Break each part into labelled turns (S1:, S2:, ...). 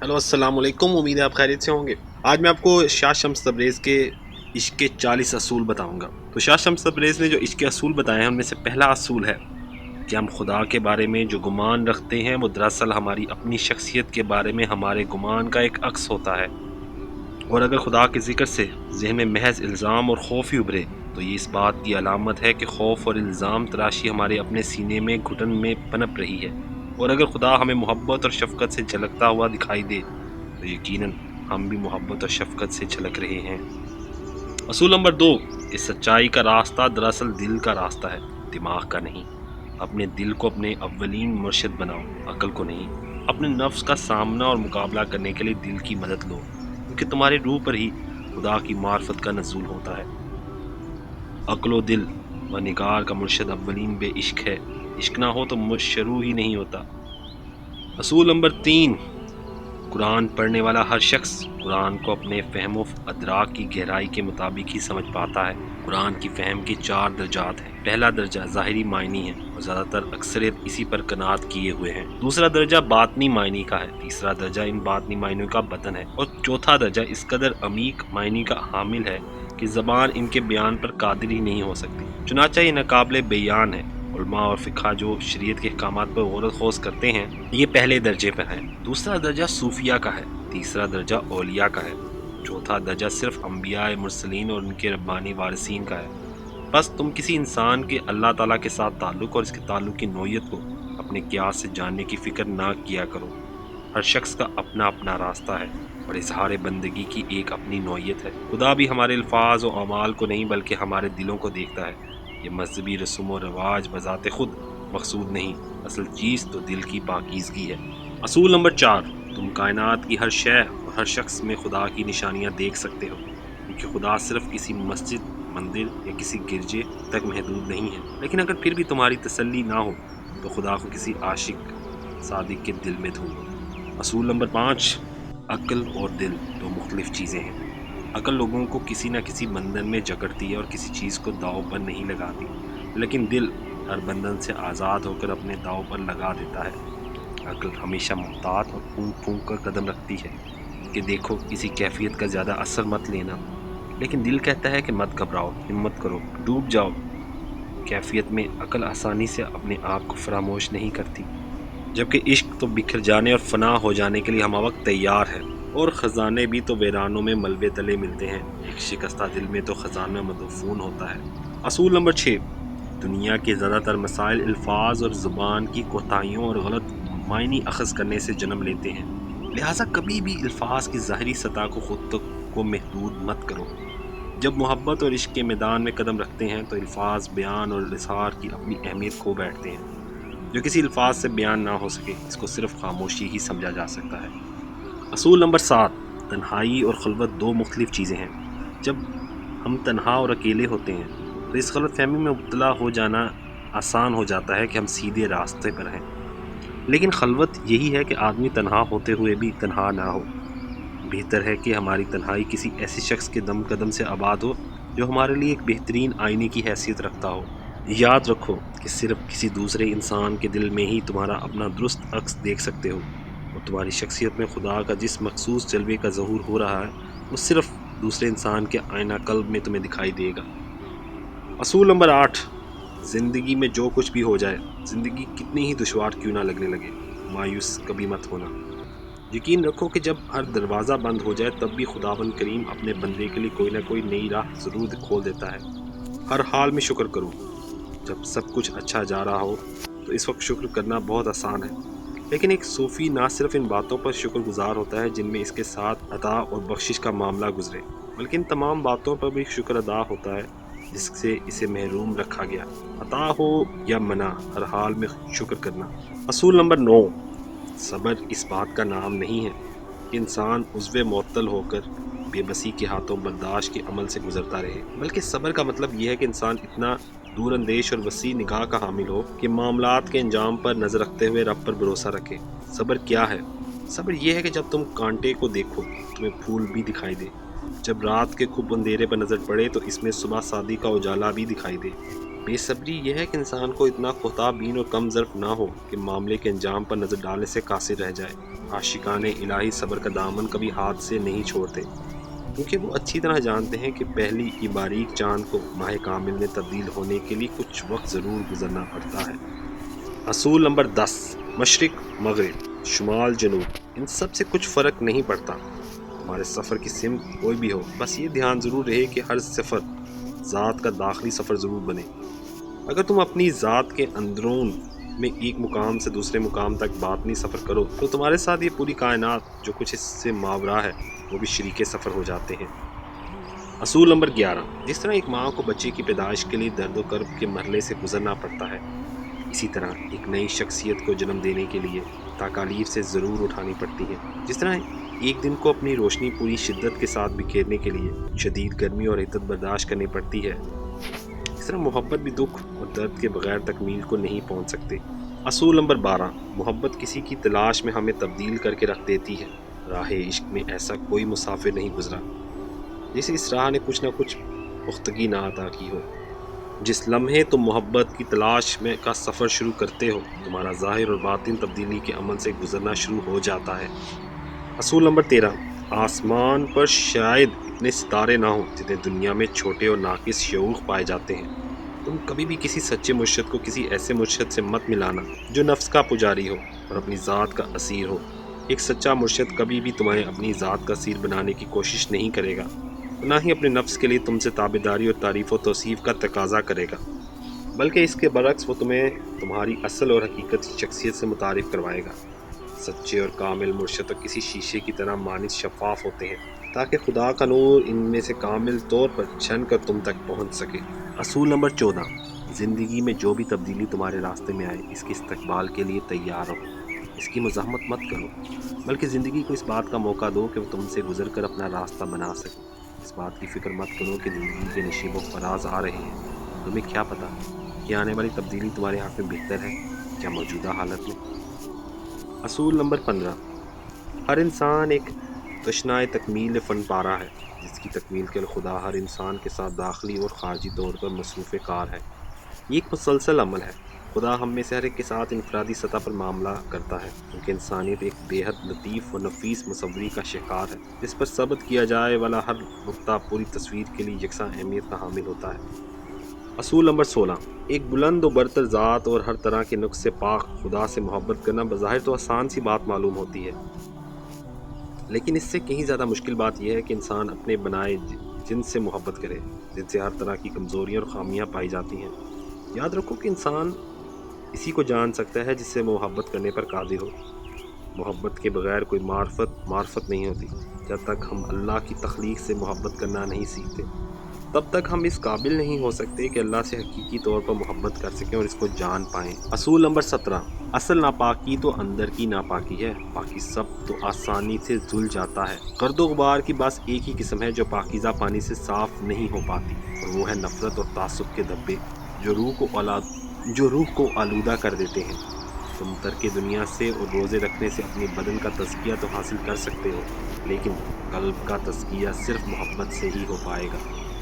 S1: Hello السلام علیکم، امید ہے آپ خیریت سے ہوں گے۔ آج میں آپ کو شاہ شمس تبریز کے عشق کے 40 اصول بتاؤں گا۔ تو شاہ شمس تبریز نے جو عشق کے اصول بتائے ہیں ان میں سے پہلا اصول ہے کہ ہم خدا کے بارے میں جو گمان رکھتے ہیں وہ دراصل ہماری اپنی شخصیت کے بارے میں ہمارے گمان کا ایک عکس ہوتا ہے، اور اگر خدا کے ذکر سے ذہن میں محض الزام اور خوف ہی ابھرے تو یہ اس بات کی علامت ہے کہ خوف اور الزام تراشی ہمارے اپنے سینے میں گھٹن میں پنپ رہی ہے، اور اگر خدا ہمیں محبت اور شفقت سے جھلکتا ہوا دکھائی دے تو یقیناً ہم بھی محبت اور شفقت سے جھلک رہے ہیں۔ اصول نمبر 2، کہ سچائی کا راستہ دراصل دل کا راستہ ہے، دماغ کا نہیں۔ اپنے دل کو اپنے اولین مرشد بناؤ، عقل کو نہیں۔ اپنے نفس کا سامنا اور مقابلہ کرنے کے لیے دل کی مدد لو، کیونکہ تمہاری روح پر ہی خدا کی معرفت کا نزول ہوتا ہے۔ عقل و دل و نگار کا مرشد اولین بے عشق ہے، عشق نہ ہو تو شروع ہی نہیں ہوتا۔ اصول نمبر 3، قرآن پڑھنے والا ہر شخص قرآن کو اپنے فہم و ادراک کی گہرائی کے مطابق ہی سمجھ پاتا ہے۔ قرآن کی فہم کے 4 درجات ہیں۔ پہلا درجہ ظاہری معنی ہے اور زیادہ تر اکثریت اسی پر قناعت کیے ہوئے ہیں۔ دوسرا درجہ باطنی معنی کا ہے، تیسرا درجہ ان باطنی معنیوں کا بطن ہے، اور چوتھا درجہ اس قدر عمیق معنی کا حامل ہے کہ زبان ان کے بیان پر قادر ہی نہیں ہو سکتی، چنانچہ یہ ناقابل بیان ہے۔ علماء اور فقہ جو شریعت کے احکامات پر غور و خوض کرتے ہیں یہ پہلے درجے پر ہے، دوسرا درجہ صوفیہ کا ہے، تیسرا درجہ اولیاء کا ہے، چوتھا درجہ صرف انبیاء مرسلین اور ان کے ربانی وارثین کا ہے۔ بس تم کسی انسان کے اللہ تعالیٰ کے ساتھ تعلق اور اس کے تعلق کی نوعیت کو اپنے قیاس سے جاننے کی فکر نہ کیا کرو۔ ہر شخص کا اپنا اپنا راستہ ہے اور اظہار بندگی کی ایک اپنی نوعیت ہے۔ خدا بھی ہمارے الفاظ و اعمال کو نہیں بلکہ ہمارے دلوں کو دیکھتا ہے۔ یہ مذہبی رسوم و رواج بذات خود مقصود نہیں، اصل چیز تو دل کی پاکیزگی ہے۔ اصول نمبر 4، تم کائنات کی ہر شے اور ہر شخص میں خدا کی نشانیاں دیکھ سکتے ہو، کیونکہ خدا صرف کسی مسجد، مندر یا کسی گرجے تک محدود نہیں ہے۔ لیکن اگر پھر بھی تمہاری تسلی نہ ہو تو خدا کو کسی عاشق صادق کے دل میں ڈھونڈو۔ اصول نمبر 5، عقل اور دل دو مختلف چیزیں ہیں۔ عقل لوگوں کو کسی نہ کسی بندھن میں جکڑتی ہے اور کسی چیز کو داؤ پر نہیں لگاتی، لیکن دل ہر بندھن سے آزاد ہو کر اپنے داؤ پر لگا دیتا ہے۔ عقل ہمیشہ محتاط اور پھونک پھونک کر قدم رکھتی ہے کہ دیکھو کسی کیفیت کا زیادہ اثر مت لینا، لیکن دل کہتا ہے کہ مت گھبراؤ، ہمت کرو، ڈوب جاؤ کیفیت میں۔ عقل آسانی سے اپنے آپ کو فراموش نہیں کرتی، جبکہ عشق تو بکھر جانے اور فنا ہو جانے کے لیے ہمہ وقت تیار ہے، اور خزانے بھی تو ویرانوں میں ملبے تلے ملتے ہیں، ایک شکستہ دل میں تو خزانہ مدفون ہوتا ہے۔ اصول نمبر 6، دنیا کے زیادہ تر مسائل الفاظ اور زبان کی کوتاہیوں اور غلط معنی اخذ کرنے سے جنم لیتے ہیں، لہٰذا کبھی بھی الفاظ کی ظاہری سطح کو خود تک کو محدود مت کرو۔ جب محبت اور عشق کے میدان میں قدم رکھتے ہیں تو الفاظ بیان اور اظہار کی اپنی اہمیت کھو بیٹھتے ہیں۔ جو کسی الفاظ سے بیان نہ ہو سکے اس کو صرف خاموشی ہی سمجھا جا سکتا ہے۔ اصول نمبر 7، تنہائی اور خلوت دو مختلف چیزیں ہیں۔ جب ہم تنہا اور اکیلے ہوتے ہیں تو اس غلط فہمی میں مبتلا ہو جانا آسان ہو جاتا ہے کہ ہم سیدھے راستے پر ہیں، لیکن خلوت یہی ہے کہ آدمی تنہا ہوتے ہوئے بھی تنہا نہ ہو۔ بہتر ہے کہ ہماری تنہائی کسی ایسے شخص کے دم قدم سے آباد ہو جو ہمارے لیے ایک بہترین آئینے کی حیثیت رکھتا ہو۔ یاد رکھو کہ صرف کسی دوسرے انسان کے دل میں ہی تمہارا اپنا درست عکس دیکھ سکتے ہو، اور تمہاری شخصیت میں خدا کا جس مخصوص جلوے کا ظہور ہو رہا ہے وہ صرف دوسرے انسان کے آئینہ قلب میں تمہیں دکھائی دے گا۔ اصول نمبر 8، زندگی میں جو کچھ بھی ہو جائے، زندگی کتنی ہی دشوار کیوں نہ لگنے لگے، مایوس کبھی مت ہونا۔ یقین رکھو کہ جب ہر دروازہ بند ہو جائے تب بھی خداوند کریم اپنے بندے کے لیے کوئی نہ کوئی نئی راہ ضرور کھول دیتا ہے۔ ہر حال میں شکر کرو۔ جب سب کچھ اچھا جا رہا ہو تو اس وقت شکر کرنا بہت آسان ہے، لیکن ایک صوفی نہ صرف ان باتوں پر شکر گزار ہوتا ہے جن میں اس کے ساتھ عطا اور بخشش کا معاملہ گزرے، بلکہ ان تمام باتوں پر بھی شکر ادا ہوتا ہے جس سے اسے محروم رکھا گیا۔ عطا ہو یا منع، ہر حال میں شکر کرنا۔ اصول نمبر 9، صبر اس بات کا نام نہیں ہے کہ انسان عضو معطل ہو کر بے بسی کے ہاتھوں برداشت کے عمل سے گزرتا رہے، بلکہ صبر کا مطلب یہ ہے کہ انسان اتنا دور اندیش اور وسیع نگاہ کا حامل ہو کہ معاملات کے انجام پر نظر رکھتے ہوئے رب پر بھروسہ رکھے۔ صبر کیا ہے؟ صبر یہ ہے کہ جب تم کانٹے کو دیکھو تمہیں پھول بھی دکھائی دے، جب رات کے خوب اندھیرے پر نظر پڑے تو اس میں صبح صادق کا اجالا بھی دکھائی دے، بے صبری یہ ہے کہ انسان کو اتنا کوتاہ بین اور کم ظرف نہ ہو کہ معاملے کے انجام پر نظر ڈالنے سے قاصر رہ جائے۔ عاشقان الہی صبر کا دامن کبھی ہاتھ سے نہیں چھوڑتے، کیونکہ وہ اچھی طرح جانتے ہیں کہ پہلی کی باریک چاند کو ماہ کامل میں تبدیل ہونے کے لیے کچھ وقت ضرور گزرنا پڑتا ہے۔ اصول نمبر 10، مشرق مغرب شمال جنوب ان سب سے کچھ فرق نہیں پڑتا۔ تمہارے سفر کی سمت کوئی بھی ہو، بس یہ دھیان ضرور رہے کہ ہر سفر ذات کا داخلی سفر ضرور بنے۔ اگر تم اپنی ذات کے اندرون میں ایک مقام سے دوسرے مقام تک باطنی سفر کرو تو تمہارے ساتھ یہ پوری کائنات جو کچھ اس سے ماورا ہے وہ بھی شریک سفر ہو جاتے ہیں۔ اصول نمبر 11، جس طرح ایک ماں کو بچے کی پیدائش کے لیے درد و کرب کے مرحلے سے گزرنا پڑتا ہے، اسی طرح ایک نئی شخصیت کو جنم دینے کے لیے تکالیف سے ضرور اٹھانی پڑتی ہے۔ جس طرح ایک دن کو اپنی روشنی پوری شدت کے ساتھ بکھیرنے کے لیے شدید گرمی اور عدت برداشت کرنی پڑتی ہے، اس طرح محبت بھی دکھ اور درد کے بغیر تکمیل کو نہیں پہنچ سکتے۔ اصول نمبر 12، محبت کسی کی تلاش میں ہمیں تبدیل کر کے رکھ دیتی ہے۔ راہ عشق میں ایسا کوئی مسافر نہیں گزرا جسے اس راہ نے کچھ نہ کچھ پختگی نہ عطا کی ہو۔ جس لمحے تم محبت کی تلاش میں کا سفر شروع کرتے ہو، تمہارا ظاہر اور باطن تبدیلی کے عمل سے گزرنا شروع ہو جاتا ہے۔ اصول نمبر 13، آسمان پر شاید اتنے ستارے نہ ہوں جتنے دنیا میں چھوٹے اور ناقص شعوق پائے جاتے ہیں۔ تم کبھی بھی کسی سچے مرشد کو کسی ایسے مرشد سے مت ملانا جو نفس کا پجاری ہو اور اپنی ذات کا اسیر ہو۔ ایک سچا مرشد کبھی بھی تمہیں اپنی ذات کا اسیر بنانے کی کوشش نہیں کرے گا، نہ ہی اپنے نفس کے لیے تم سے تابعداری اور تعریف و توصیف کا تقاضا کرے گا، بلکہ اس کے برعکس وہ تمہیں تمہاری اصل اور حقیقت کی شخصیت سے متعارف کروائے گا۔ سچے اور کامل مرشد تو کسی شیشے کی طرح مانند شفاف ہوتے ہیں تاکہ خدا کا نور ان میں سے کامل طور پر چھن کر تم تک پہنچ سکے۔ اصول نمبر 14، زندگی میں جو بھی تبدیلی تمہارے راستے میں آئے اس کے استقبال کے لیے تیار رہو۔ اس کی مزاحمت مت کرو، بلکہ زندگی کو اس بات کا موقع دو کہ وہ تم سے گزر کر اپنا راستہ بنا سکے۔ اس بات کی فکر مت کرو کہ زندگی کے نشیب و فراز آ رہے ہیں، تمہیں کیا پتا کہ آنے والی تبدیلی تمہارے حق میں بہتر ہے یا موجودہ حالت میں۔ اصول نمبر 15، ہر انسان ایک تشنۂ تکمیل فن پارہ ہے، جس کی تکمیل کے لیے خدا ہر انسان کے ساتھ داخلی اور خارجی طور پر مصروف کار ہے۔ یہ ایک مسلسل عمل ہے۔ خدا ہم میں سے ہر ایک کے ساتھ انفرادی سطح پر معاملہ کرتا ہے، کیونکہ انسانیت ایک بے حد لطیف و نفیس مصوری کا شکار ہے جس پر ثبت کیا جائے والا ہر نقطہ پوری تصویر کے لیے یکساں اہمیت کا حامل ہوتا ہے۔ اصول نمبر 16، ایک بلند و برتر ذات اور ہر طرح کے نقص سے پاک خدا سے محبت کرنا بظاہر تو آسان سی بات معلوم ہوتی ہے، لیکن اس سے کہیں زیادہ مشکل بات یہ ہے کہ انسان اپنے بنائے جن سے محبت کرے، جن سے ہر طرح کی کمزوریاں اور خامیاں پائی جاتی ہیں۔ یاد رکھو کہ انسان اسی کو جان سکتا ہے جس سے محبت کرنے پر قادر ہو۔ محبت کے بغیر کوئی معرفت نہیں ہوتی۔ جب تک ہم اللہ کی تخلیق سے محبت کرنا نہیں سیکھتے، تب تک ہم اس قابل نہیں ہو سکتے کہ اللہ سے حقیقی طور پر محبت کر سکیں اور اس کو جان پائیں۔ اصول نمبر 17، اصل ناپاکی تو اندر کی ناپاکی ہے، باقی سب تو آسانی سے دھل جاتا ہے۔ گرد و غبار کی بس ایک ہی قسم ہے جو پاکیزہ پانی سے صاف نہیں ہو پاتی، اور وہ ہے نفرت اور تعصب کے دھبے جو روح کو آلودہ کر دیتے ہیں۔ تم ترک دنیا سے اور روزے رکھنے سے اپنے بدن کا تزکیہ تو حاصل کر سکتے ہو، لیکن قلب کا تزکیہ صرف محبت سے ہی ہو پائے گا۔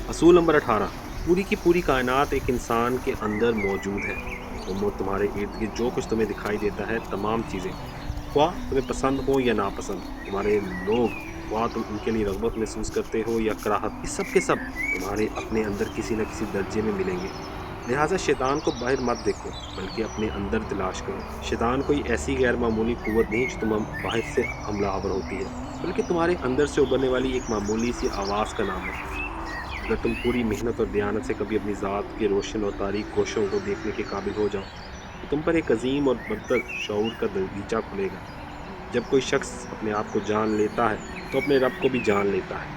S1: اصول نمبر 18، پوری کی پوری کائنات ایک انسان کے اندر موجود ہے۔ تم اور تمہارے ارد گرد جو کچھ تمہیں دکھائی دیتا ہے، تمام چیزیں خواہ تمہیں پسند ہو یا ناپسند، تمہارے لوگ خواہ تم ان کے لیے رغبت محسوس کرتے ہو یا کراہت، یہ سب کے سب تمہارے اپنے اندر کسی نہ کسی درجے میں ملیں گے۔ لہٰذا شیطان کو باہر مت دیکھو، بلکہ اپنے اندر تلاش کرو۔ شیطان کوئی ایسی غیر معمولی قوت نہیں جو تمام باہر سے حملہ آور ہوتی ہے، بلکہ تمہارے اندر سے ابھرنے والی ایک معمولی سی آواز کا نام ہے۔ اگر تم پوری محنت اور دیانت سے کبھی اپنی ذات کے روشن اور تاریک کوششوں کو دیکھنے کے قابل ہو جاؤ تو تم پر ایک عظیم اور برتر شعور کا دریچہ کھلے گا۔ جب کوئی شخص اپنے آپ کو جان لیتا ہے تو اپنے رب کو بھی جان لیتا ہے۔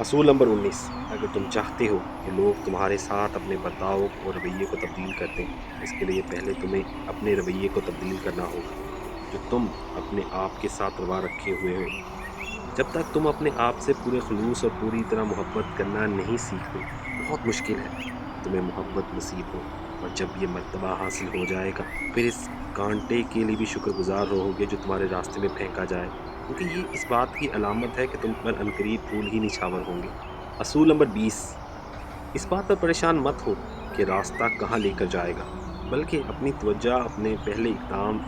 S1: اصول نمبر 19، اگر تم چاہتے ہو کہ لوگ تمہارے ساتھ اپنے برتاؤ اور رویے کو تبدیل کر دیں، اس کے لیے پہلے تمہیں اپنے رویے کو تبدیل کرنا ہوگا جو تم اپنے آپ کے ساتھ روا رکھے ہوئے ہو۔ جب تک تم اپنے آپ سے پورے خلوص اور پوری طرح محبت کرنا نہیں سیکھتے، بہت مشکل ہے تمہیں محبت نصیب ہو، اور جب یہ مرتبہ حاصل ہو جائے گا پھر اس کانٹے کے لیے بھی شکر گزار رہو گے جو تمہارے راستے میں پھینکا جائے، کیونکہ یہ اس بات کی علامت ہے کہ تم پر عنقریب پھول ہی نچھاور ہوں گے۔ اصول نمبر 20، اس بات پر پریشان مت ہو کہ راستہ کہاں لے کر جائے گا، بلکہ اپنی توجہ اپنے پہلے اقدام۔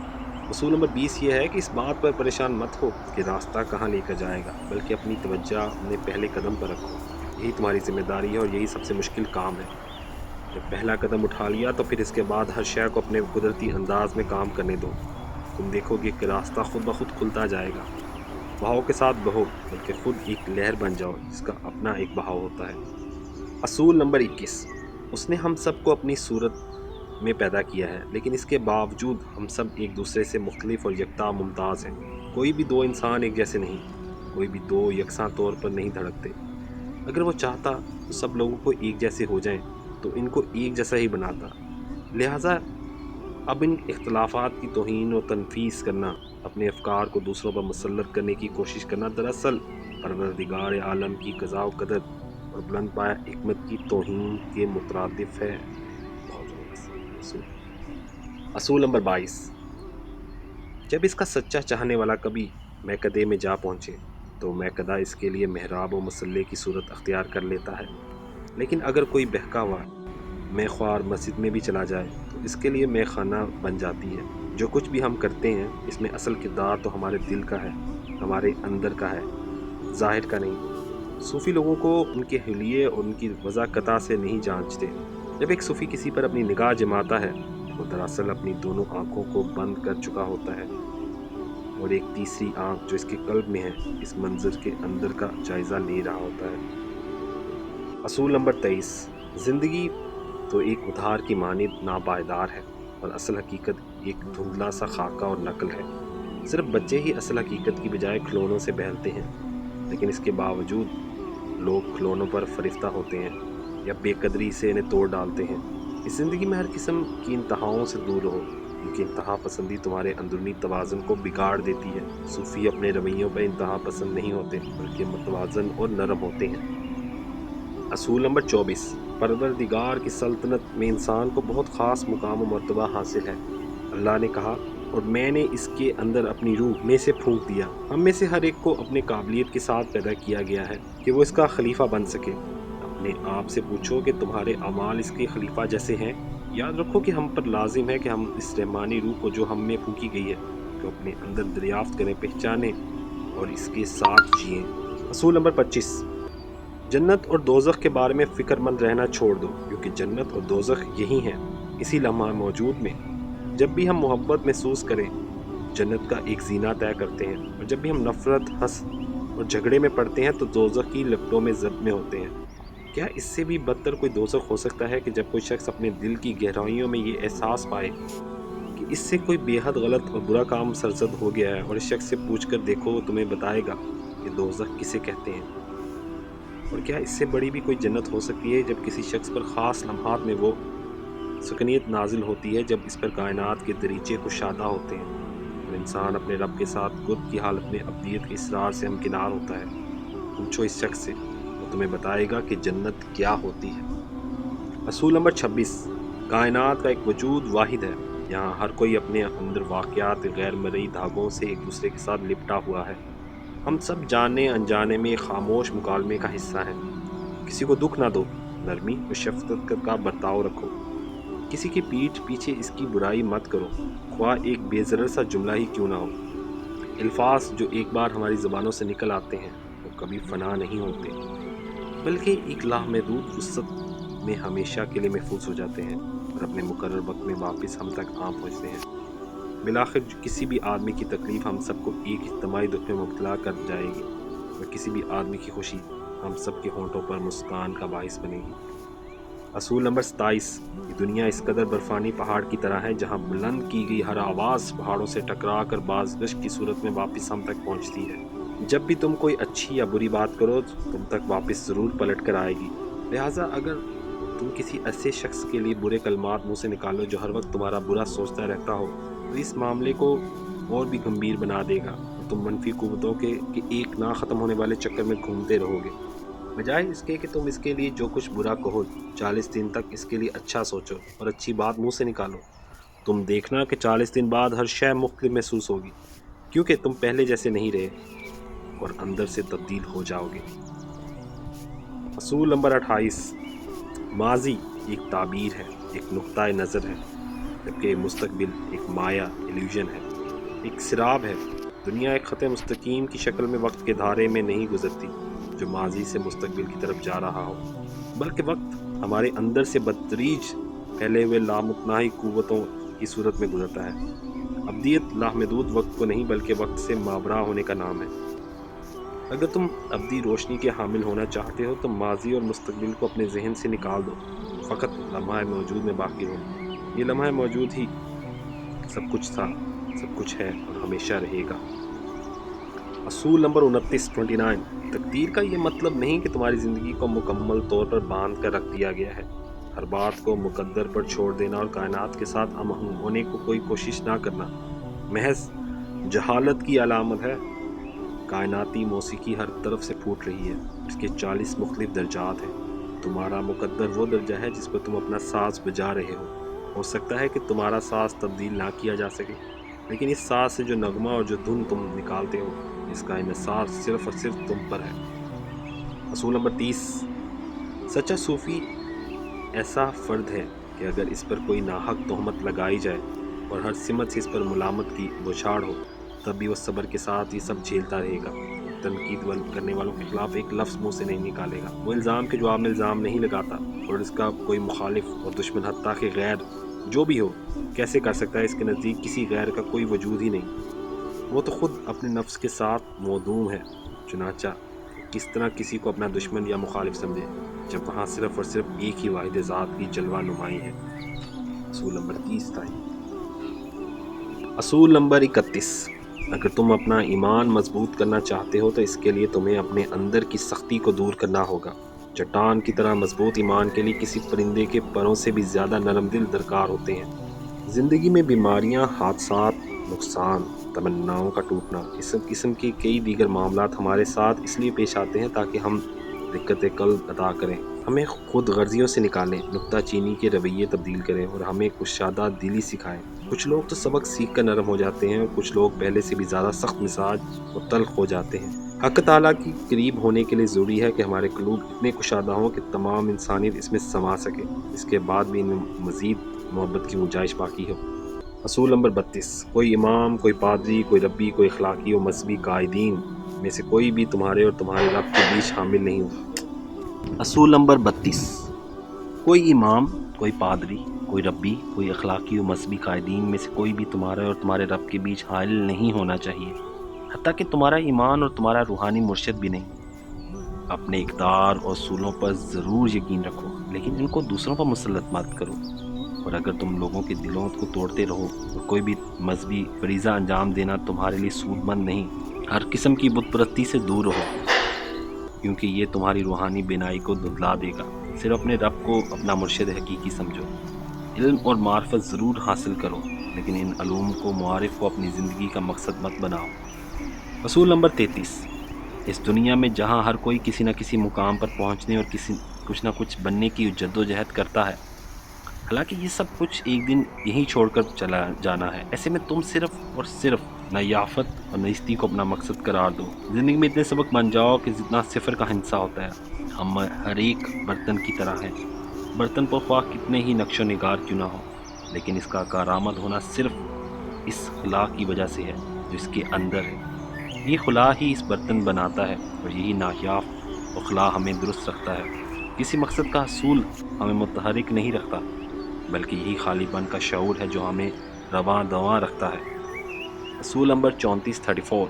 S1: اصول نمبر 20 یہ ہے کہ اس بات پر پریشان مت ہو کہ راستہ کہاں لے کر جائے گا، بلکہ اپنی توجہ اپنے پہلے قدم پر رکھو۔ یہی تمہاری ذمہ داری ہے اور یہی سب سے مشکل کام ہے۔ جب پہلا قدم اٹھا لیا تو پھر اس کے بعد ہر شے کو اپنے قدرتی انداز میں کام کرنے دو۔ تم دیکھو گے کہ راستہ خود بخود کھلتا جائے گا۔ بہاؤ کے ساتھ بہو، بلکہ خود ایک لہر بن جاؤ جس کا اپنا ایک بہاؤ ہوتا ہے۔ اصول نمبر 21، اس نے ہم سب کو اپنی صورت میں پیدا کیا ہے، لیکن اس کے باوجود ہم سب ایک دوسرے سے مختلف اور یکتا ممتاز ہیں۔ کوئی بھی دو انسان ایک جیسے نہیں، کوئی بھی دو یکساں طور پر نہیں دھڑکتے۔ اگر وہ چاہتا تو سب لوگوں کو ایک جیسے ہو جائیں تو ان کو ایک جیسا ہی بناتا۔ لہٰذا اب ان اختلافات کی توہین و تنفیس کرنا، اپنے افکار کو دوسروں پر مسلط کرنے کی کوشش کرنا، دراصل پروردگار عالم کی قضاء و قدر اور بلند پایہ حکمت کی توہین کے مترادف ہے۔ اصول نمبر 22، جب اس کا سچا چاہنے والا کبھی میکدے میں جا پہنچے تو میکدہ اس کے لیے محراب و مصلے کی صورت اختیار کر لیتا ہے، لیکن اگر کوئی بہکا ہوا میں خوار مسجد میں بھی چلا جائے تو اس کے لیے میں خانہ بن جاتی ہے۔ جو کچھ بھی ہم کرتے ہیں اس میں اصل کردار تو ہمارے دل کا ہے، ہمارے اندر کا ہے، ظاہر کا نہیں۔ صوفی لوگوں کو ان کے حلیے اور ان کی وضاقتہ سے نہیں جانچتے۔ جب ایک صوفی کسی پر اپنی نگاہ جماتا ہے وہ دراصل اپنی دونوں آنکھوں کو بند کر چکا ہوتا ہے، اور ایک تیسری آنکھ جو اس کے قلب میں ہے اس منظر کے اندر کا جائزہ لے رہا ہوتا ہے۔ اصول نمبر 23، زندگی تو ایک ادھار کی مانند ناپائیدار ہے اور اصل حقیقت ایک دھندلا سا خاکہ اور نقل ہے۔ صرف بچے ہی اصل حقیقت کی بجائے کھلونوں سے بہلتے ہیں، لیکن اس کے باوجود لوگ کھلونوں پر فریفتہ ہوتے ہیں یا بے قدری سے انہیں توڑ ڈالتے ہیں۔ اس زندگی میں ہر قسم کی انتہاؤں سے دور رہو، کیونکہ انتہا پسندی تمہارے اندرونی توازن کو بگاڑ دیتی ہے۔ صوفی اپنے رویوں پر انتہا پسند نہیں ہوتے بلکہ متوازن اور نرم ہوتے ہیں۔ اصول نمبر 24، پروردگار کی سلطنت میں انسان کو بہت خاص مقام و مرتبہ حاصل ہے۔ اللہ نے کہا، اور میں نے اس کے اندر اپنی روح میں سے پھونک دیا۔ ہم میں سے ہر ایک کو اپنے قابلیت کے ساتھ پیدا کیا گیا ہے کہ وہ اس کا خلیفہ بن سکے۔ اپنے آپ سے پوچھو کہ تمہارے اعمال اس کے خلیفہ جیسے ہیں؟ یاد رکھو کہ ہم پر لازم ہے کہ ہم اس رحمانی روح کو جو ہم میں پھونکی گئی ہے کو اپنے اندر دریافت کریں، پہچانیں اور اس کے ساتھ جئیں۔ اصول نمبر 25، جنت اور دوزخ کے بارے میں فکر مند رہنا چھوڑ دو، کیونکہ جنت اور دوزخ یہی ہیں، اسی لمحہ موجود میں۔ جب بھی ہم محبت محسوس کریں جنت کا ایک زینہ طے کرتے ہیں، اور جب بھی ہم نفرت، حسد اور جھگڑے میں پڑتے ہیں تو دوزخ کی لپٹوں میں ضبط میں ہوتے ہیں۔ کیا اس سے بھی بدتر کوئی دوزخ ہو سکتا ہے کہ جب کوئی شخص اپنے دل کی گہرائیوں میں یہ احساس پائے کہ اس سے کوئی بے حد غلط اور برا کام سرزد ہو گیا ہے، اور اس شخص سے پوچھ کر دیکھو وہ تمہیں بتائے گا کہ دوزخ کسے کہتے ہیں؟ اور کیا اس سے بڑی بھی کوئی جنت ہو سکتی ہے جب کسی شخص پر خاص لمحات میں وہ سکنیت نازل ہوتی ہے جب اس پر کائنات کے دریچے کشادہ ہوتے ہیں اور انسان اپنے رب کے ساتھ قرب کی حالت میں ابدیت کے اصرار سے ہمکنار ہوتا ہے؟ پوچھو اس شخص سے، وہ تمہیں بتائے گا کہ جنت کیا ہوتی ہے۔ اصول نمبر 26، کائنات کا ایک وجود واحد ہے، یہاں ہر کوئی اپنے اندر واقعات غیر مرئی دھاگوں سے ایک دوسرے کے ساتھ لپٹا ہوا ہے۔ ہم سب جانے انجانے میں خاموش مکالمے کا حصہ ہیں۔ کسی کو دکھ نہ دو، نرمی اور شفقت کا برتاؤ رکھو۔ کسی کی پیٹھ پیچھے اس کی برائی مت کرو، خواہ ایک بے ضرر سا جملہ ہی کیوں نہ ہو۔ الفاظ جو ایک بار ہماری زبانوں سے نکل آتے ہیں وہ کبھی فنا نہیں ہوتے، بلکہ ایک لامحدود وسعت میں ہمیشہ کے لیے محفوظ ہو جاتے ہیں اور اپنے مقرر وقت میں واپس ہم تک آ پہنچتے ہیں۔ بالآخر کسی بھی آدمی کی تکلیف ہم سب کو ایک اجتماعی دکھ میں مبتلا کر جائے گی، اور کسی بھی آدمی کی خوشی ہم سب کے ہونٹوں پر مسکان کا باعث بنے گی۔ اصول نمبر 27، یہ دنیا اس قدر برفانی پہاڑ کی طرح ہے جہاں بلند کی گئی ہر آواز پہاڑوں سے ٹکرا کر بازگشت کی صورت میں واپس ہم تک پہنچتی ہے۔ جب بھی تم کوئی اچھی یا بری بات کرو تم تک واپس ضرور پلٹ کر آئے گی۔ لہٰذا اگر تم کسی ایسے شخص کے لیے برے کلمات منہ سے نکالو جو ہر وقت تمہارا برا سوچتا رہتا ہو تو اس معاملے کو اور بھی گمبھیر بنا دے گا، اور تم منفی قوتوں کے ایک نہ ختم ہونے والے چکر میں گھومتے رہو گے، بجائے اس کے کہ تم اس کے لیے جو کچھ برا کہو 40 دن تک اس کے لیے اچھا سوچو اور اچھی بات منہ سے نکالو۔ تم دیکھنا کہ 40 دن بعد ہر شے مختلف محسوس ہوگی، کیونکہ تم پہلے جیسے نہیں رہے اور اندر سے تبدیل ہو جاؤ گے۔ اصول نمبر 28، ماضی ایک تعبیر ہے، ایک نقطۂ نظر ہے، جبکہ مستقبل ایک مایا ایلیوژن ہے، ایک سراب ہے۔ دنیا ایک خط مستقیم کی شکل میں وقت کے دھارے میں نہیں گزرتی جو ماضی سے مستقبل کی طرف جا رہا ہو، بلکہ وقت ہمارے اندر سے بتدریج پھیلے ہوئے لامتناہی قوتوں کی صورت میں گزرتا ہے۔ ابدیت لامحدود وقت کو نہیں بلکہ وقت سے ماورا ہونے کا نام ہے۔ اگر تم ابدی روشنی کے حامل ہونا چاہتے ہو تو ماضی اور مستقبل کو اپنے ذہن سے نکال دو، فقط لمحہ موجود میں باقی رہو۔ یہ لمحہ موجود ہی سب کچھ تھا، سب کچھ ہے اور ہمیشہ رہے گا۔ اصول نمبر 29 تقدیر کا یہ مطلب نہیں کہ تمہاری زندگی کو مکمل طور پر باندھ کر رکھ دیا گیا ہے۔ ہر بات کو مقدر پر چھوڑ دینا اور کائنات کے ساتھ ہم آہنگ ہونے کو کوئی کوشش نہ کرنا محض جہالت کی علامت ہے۔ کائناتی موسیقی ہر طرف سے پھوٹ رہی ہے، اس کے 40 مختلف درجات ہیں۔ تمہارا مقدر وہ درجہ ہے جس پر تم اپنا ساز بجا رہے ہو سکتا ہے کہ تمہارا ساز تبدیل نہ کیا جا سکے، لیکن اس ساز سے جو نغمہ اور جو دھن تم نکالتے ہو، اس کا انحصار صرف اور صرف تم پر ہے۔ اصول نمبر 30 سچا صوفی ایسا فرد ہے کہ اگر اس پر کوئی ناحق تہمت لگائی جائے اور ہر سمت سے اس پر ملامت کی بوچھاڑ ہو، تب بھی وہ صبر کے ساتھ یہ سب جھیلتا رہے گا۔ تنقید کرنے والوں کے خلاف ایک لفظ منہ سے نہیں نکالے گا۔ وہ الزام کے جواب میں الزام نہیں لگاتا، اور اس کا کوئی مخالف اور دشمن حتیٰ کہ غیر جو بھی ہو کیسے کر سکتا ہے؟ اس کے نزدیک کسی غیر کا کوئی وجود ہی نہیں۔ وہ تو خود اپنے نفس کے ساتھ موذوم ہے، چنانچہ کس طرح کسی کو اپنا دشمن یا مخالف سمجھے جب وہاں صرف اور صرف ایک ہی واحد ذات کی جلوہ نمائی ہے۔ اصول نمبر 30 تھا۔ اصول نمبر 31 اگر تم اپنا ایمان مضبوط کرنا چاہتے ہو تو اس کے لیے تمہیں اپنے اندر کی سختی کو دور کرنا ہوگا۔ چٹان کی طرح مضبوط ایمان کے لیے کسی پرندے کے پروں سے بھی زیادہ نرم دل درکار ہوتے ہیں۔ زندگی میں بیماریاں، حادثات، نقصان، تمناؤں کا ٹوٹنا، اس قسم کے کئی دیگر معاملات ہمارے ساتھ اس لیے پیش آتے ہیں تاکہ ہم دقت قلب ادا کریں، ہمیں خود غرضیوں سے نکالیں، نکتہ چینی کے رویے تبدیل کریں اور ہمیں کشادہ دلی سکھائیں۔ کچھ لوگ تو سبق سیکھ کر نرم ہو جاتے ہیں اور کچھ لوگ پہلے سے بھی زیادہ سخت مزاج اور تلخ ہو جاتے ہیں۔ حق تعالیٰ کی قریب ہونے کے لیے ضروری ہے کہ ہمارے قلوب اتنے کشادہ ہوں کہ تمام انسانیت اس میں سما سکے، اس کے بعد بھی ان میں مزید محبت کی گنجائش باقی ہو۔ اصول نمبر 32 کوئی امام، کوئی پادری، کوئی ربی، کوئی اخلاقی و مذہبی قائدین میں سے کوئی بھی تمہارے اور تمہارے رب کے بیچ حامل نہیں ہوگا۔ اصول نمبر 32 کوئی امام، کوئی پادری، کوئی ربی، کوئی اخلاقی و مذہبی قائدین میں سے کوئی بھی تمہارے اور تمہارے رب کے بیچ حائل نہیں ہونا چاہیے، حتیٰ کہ تمہارا ایمان اور تمہارا روحانی مرشد بھی نہیں۔ اپنے اقدار اور اصولوں پر ضرور یقین رکھو، لیکن ان کو دوسروں پر مسلط مت کرو، اور اگر تم لوگوں کے دلوں کو توڑتے رہو اور کوئی بھی مذہبی فریضہ انجام دینا تمہارے لیے سود مند نہیں، ہر قسم کی بت پرستی سے دور رہو، کیونکہ یہ تمہاری روحانی بینائی کو دھندلا دے گا۔ صرف اپنے رب کو اپنا مرشد حقیقی سمجھو۔ علم اور معرفت ضرور حاصل کرو، لیکن ان علوم کو معارف کو اپنی زندگی کا مقصد مت بناؤ۔ اصول نمبر 33 اس دنیا میں جہاں ہر کوئی کسی نہ کسی مقام پر پہنچنے اور کچھ نہ کچھ بننے کی جدوجہد کرتا ہے، حالانکہ یہ سب کچھ ایک دن یہیں چھوڑ کر چلا جانا ہے، ایسے میں تم صرف اور صرف نیافت اور نیستی کو اپنا مقصد قرار دو۔ زندگی میں اتنے سبق بن جاؤ کہ جتنا صفر کا ہندسہ ہوتا ہے۔ ہم ہر ایک برتن کی طرح ہیں، برتن پر خواہ کتنے ہی نقش و نگار کیوں نہ ہو، لیکن اس کا کارآمد ہونا صرف اس خلا کی وجہ سے ہے جو اس کے اندر ہے۔ یہ خلا ہی اس برتن بناتا ہے اور یہی نایاب اور خلا ہمیں درست رکھتا ہے۔ کسی مقصد کا حصول ہمیں متحرک نہیں رکھتا، بلکہ یہی خالی پن کا شعور ہے جو ہمیں رواں دواں رکھتا ہے۔ اصول نمبر 34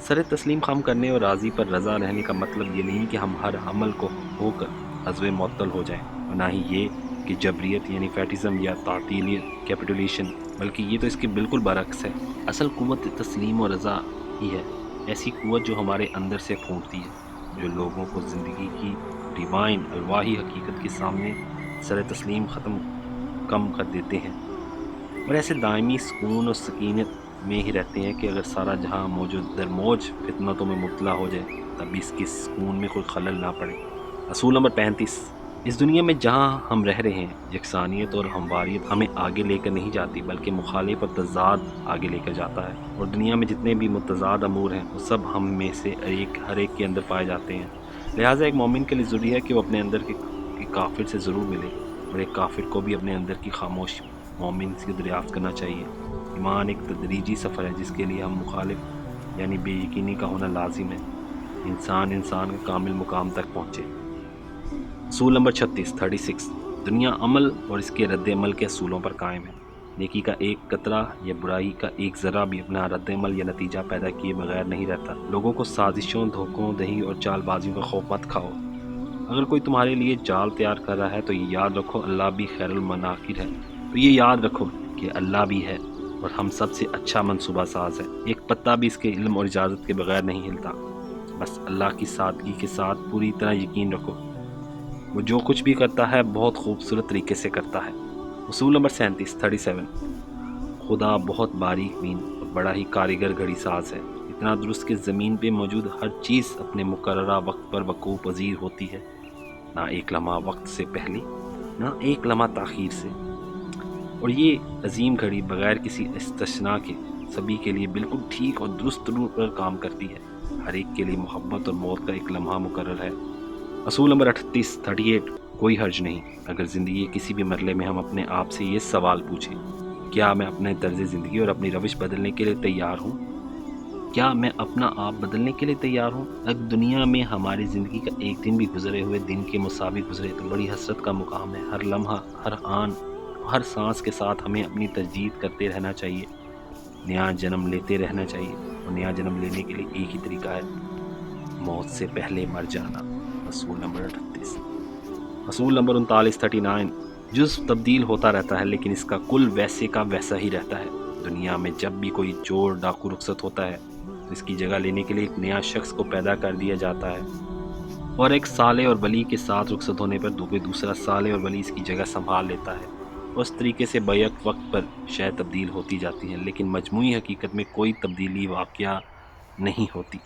S1: سر تسلیم خم کرنے اور راضی پر رضا رہنے کا مطلب یہ نہیں کہ ہم ہر عمل کو ہو کر عزو معطل ہو جائیں، اور نہ ہی یہ کہ جبریت یعنی فیٹزم یا تعطیلی کیپیٹولیشن، بلکہ یہ تو اس کے بالکل برعکس ہے۔ اصل قوت تسلیم و رضا ہی ہے، ایسی قوت جو ہمارے اندر سے پھوٹتی ہے، جو لوگوں کو زندگی کی ڈیوائن الواحی حقیقت کے سامنے سر تسلیم کم کر دیتے ہیں، اور ایسے دائمی سکون اور سکینت میں ہی رہتے ہیں کہ اگر سارا جہاں موجود در موج فتنتوں میں مبتلا ہو جائے تب بھی اس کے سکون میں کوئی خلل نہ پڑے۔ اصول نمبر 35 اس دنیا میں جہاں ہم رہ رہے ہیں، یکسانیت اور ہمواریت ہمیں آگے لے کر نہیں جاتی بلکہ مخالف اور تضاد آگے لے کر جاتا ہے، اور دنیا میں جتنے بھی متضاد امور ہیں وہ سب ہم میں سے ہر ایک کے اندر پائے جاتے ہیں۔ لہٰذا ایک مومن کے لیے ضروری ہے کہ وہ اپنے اندر کے کافر سے ضرور ملے اور ایک کافر کو بھی اپنے اندر کی خاموش مومن سے دریافت کرنا چاہیے۔ ایمان ایک تدریجی سفر ہے جس کے لیے ہم مخالف یعنی بے یقینی کا ہونا لازم ہے، انسان کے کامل مقام تک پہنچے۔ اصول نمبر 36 دنیا عمل اور اس کے رد عمل کے اصولوں پر قائم ہے۔ نیکی کا ایک قطرہ یا برائی کا ایک ذرہ بھی اپنا رد عمل یا نتیجہ پیدا کیے بغیر نہیں رہتا۔ لوگوں کو سازشوں، دھوکوں دہی اور چال بازیوں کا خوف مت کھاؤ۔ اگر کوئی تمہارے لیے جال تیار کر رہا ہے تو یہ یاد رکھو اللہ بھی خیر المناکر ہے۔ تو یہ یاد رکھو کہ اللہ بھی ہے اور ہم سب سے اچھا منصوبہ ساز ہے۔ ایک پتا بھی اس کے علم اور اجازت کے بغیر نہیں ہلتا۔ بس اللہ کی سادگی کے ساتھ پوری طرح یقین رکھو، وہ جو کچھ بھی کرتا ہے بہت خوبصورت طریقے سے کرتا ہے۔ اصول نمبر 37 خدا بہت باریک بین اور بڑا ہی کاریگر گھڑی ساز ہے، اتنا درست کہ زمین پہ موجود ہر چیز اپنے مقررہ وقت پر وقوع پذیر ہوتی ہے، نہ ایک لمحہ وقت سے پہلے نہ ایک لمحہ تاخیر سے۔ اور یہ عظیم گھڑی بغیر کسی استثناء کے سبھی کے لیے بالکل ٹھیک اور درست طور پر کام کرتی ہے۔ ہر ایک کے لیے محبت اور موت کا ایک لمحہ مقرر ہے۔ اصول نمبر 38 کوئی حرج نہیں اگر زندگی کے کسی بھی مرحلے میں ہم اپنے آپ سے یہ سوال پوچھیں، کیا میں اپنے طرز زندگی اور اپنی روش بدلنے کے لیے تیار ہوں؟ کیا میں اپنا آپ بدلنے کے لیے تیار ہوں؟ اگر دنیا میں ہماری زندگی کا ایک دن بھی گزرے ہوئے دن کے مساوی گزرے تو بڑی حسرت کا مقام ہے۔ ہر لمحہ، ہر آن، ہر سانس کے ساتھ ہمیں اپنی تجدید کرتے رہنا چاہیے، نیا جنم لیتے رہنا چاہیے، اور نیا جنم لینے کے لیے ایک ہی طریقہ ہے، موت سے پہلے مر جانا۔ اصول نمبر 38 اصول نمبر 39 جزو تبدیل ہوتا رہتا ہے لیکن اس کا کل ویسے کا ویسا ہی رہتا ہے۔ دنیا میں جب بھی کوئی چور ڈاکو رخصت ہوتا ہے تو اس کی جگہ لینے کے لیے ایک نیا شخص کو پیدا کر دیا جاتا ہے، اور ایک صالح اور ولی کے ساتھ رخصت ہونے پر دوسرا صالح اور ولی اس کی جگہ سنبھال لیتا ہے۔ اس طریقے سے بیک وقت پر شے تبدیل ہوتی جاتی ہیں لیکن مجموعی حقیقت میں کوئی تبدیلی واقعہ نہیں ہوتی۔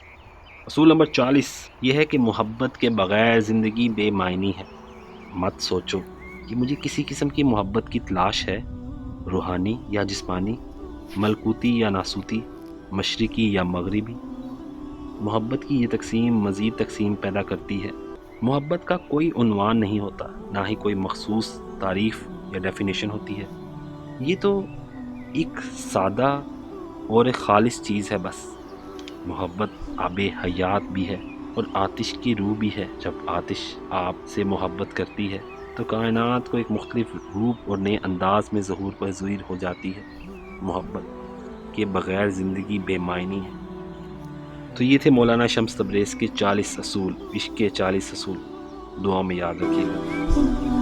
S1: اصول نمبر 40 یہ ہے کہ محبت کے بغیر زندگی بے معنی ہے۔ مت سوچو کہ مجھے کسی قسم کی محبت کی تلاش ہے، روحانی یا جسمانی، ملکوتی یا ناسوتی، مشرقی یا مغربی۔ محبت کی یہ تقسیم مزید تقسیم پیدا کرتی ہے۔ محبت کا کوئی عنوان نہیں ہوتا، نہ ہی کوئی مخصوص تعریف یا ڈیفینیشن ہوتی ہے۔ یہ تو ایک سادہ اور ایک خالص چیز ہے بس۔ محبت آب حیات بھی ہے اور آتش کی روح بھی ہے۔ جب آتش آپ سے محبت کرتی ہے تو کائنات کو ایک مختلف روپ اور نئے انداز میں ظہور پذیر ہو جاتی ہے۔ محبت کے بغیر زندگی بے معنی ہے۔ تو یہ تھے مولانا شمس تبریز کے 40 اصول، عشق کے 40 اصول۔ دعا میں یاد رکھیے گا۔